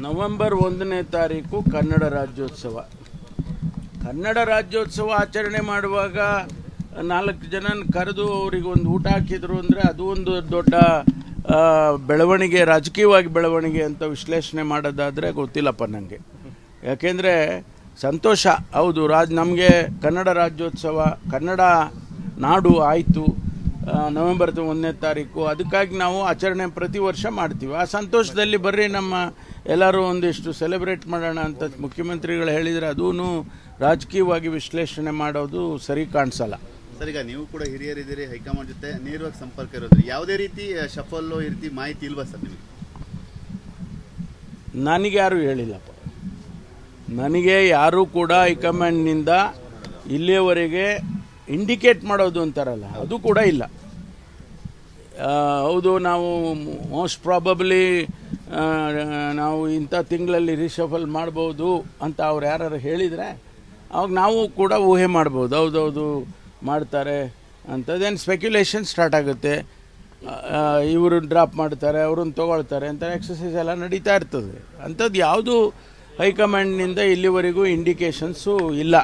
November 1ನೇ ತಾರೀಕು ಕನ್ನಡ ರಾಜ್ಯೋತ್ಸವ. ಕನ್ನಡ ರಾಜ್ಯೋತ್ಸವ ಆಚರಣೆ ಮಾಡುವಾಗ 4 ಜನನ ಕರೆದು ಅವರಿಗೆ ಒಂದು ಊಟ ಹಾಕಿದ್ರು ಅಂದರೆ ಅದು ಒಂದು ದೊಡ್ಡ ಬೆಳವಣಿಗೆ, ರಾಜಕೀಯವಾಗಿ ಬೆಳವಣಿಗೆ ಅಂತ ವಿಶ್ಲೇಷಣೆ ಮಾಡೋದಾದರೆ ಗೊತ್ತಿಲ್ಲಪ್ಪ ನನಗೆ. ಯಾಕೆಂದರೆ ಸಂತೋಷ, ಹೌದು, ನಮಗೆ ಕನ್ನಡ ರಾಜ್ಯೋತ್ಸವ, ಕನ್ನಡ ನಾಡು ಆಯಿತು ನವೆಂಬರ್ 1ನೇ ತಾರೀಕು. ಅದಕ್ಕಾಗಿ ನಾವು ಆಚರಣೆ ಪ್ರತಿ ವರ್ಷ ಮಾಡ್ತೀವಿ. ಆ ಸಂತೋಷದಲ್ಲಿ ಬರ್ರಿ ನಮ್ಮ ಎಲ್ಲರೂ ಒಂದಿಷ್ಟು ಸೆಲೆಬ್ರೇಟ್ ಮಾಡೋಣ ಅಂತ ಮುಖ್ಯಮಂತ್ರಿಗಳು ಹೇಳಿದರೆ ಅದೂ ರಾಜಕೀಯವಾಗಿ ವಿಶ್ಲೇಷಣೆ ಮಾಡೋದು ಸರಿ ಕಾಣಿಸಲ್ಲ. ಸರ್, ಈಗ ನೀವು ಕೂಡ ಹಿರಿಯರಿದ್ದೀರಿ, ಹೈಕಮಾಂಡ್ ಜೊತೆ ನೇರವಾಗಿ ಸಂಪರ್ಕ ಇರೋದ್ರಿ, ಯಾವುದೇ ರೀತಿ ಶಫಲ್ಲೋ ಈ ರೀತಿ ಮಾಹಿತಿ ಇಲ್ವಾ ಸರ್ ನಿಮಗೆ? ನನಗೆ ಯಾರೂ ಹೇಳಿಲ್ಲಪ್ಪ. ನನಗೆ ಯಾರೂ ಕೂಡ ಹೈಕಮಾಂಡ್ನಿಂದ ಇಲ್ಲಿಯವರೆಗೆ ಇಂಡಿಕೇಟ್ ಮಾಡೋದು ಅಂತಾರಲ್ಲ, ಅದು ಕೂಡ ಇಲ್ಲ. ಹೌದು, ನಾವು ಮೋಸ್ಟ್ ಪ್ರಾಬಬ್ಲಿ ನಾವು ಇಂಥ ತಿಂಗಳಲ್ಲಿ ರಿಶಫಲ್ ಮಾಡ್ಬೋದು ಅಂತ ಅವ್ರು ಯಾರು ಹೇಳಿದರೆ ಅವಾಗ ನಾವು ಕೂಡ ಊಹೆ ಮಾಡ್ಬೋದು, ಹೌದೌದು ಮಾಡ್ತಾರೆ ಅಂಥದ್ದೇನು ಸ್ಪೆಕ್ಯುಲೇಷನ್ ಸ್ಟಾರ್ಟ್ ಆಗುತ್ತೆ. ಇವರು ಡ್ರಾಪ್ ಮಾಡ್ತಾರೆ, ಅವ್ರನ್ನ ತೊಗೊಳ್ತಾರೆ ಅಂತ ಎಕ್ಸಸೈಸ್ ಎಲ್ಲ ನಡೀತಾ ಇರ್ತದೆ. ಅಂಥದ್ದು ಯಾವುದು ಹೈಕಮಾಂಡ್ನಿಂದ ಇಲ್ಲಿವರೆಗೂ ಇಂಡಿಕೇಷನ್ಸು ಇಲ್ಲ.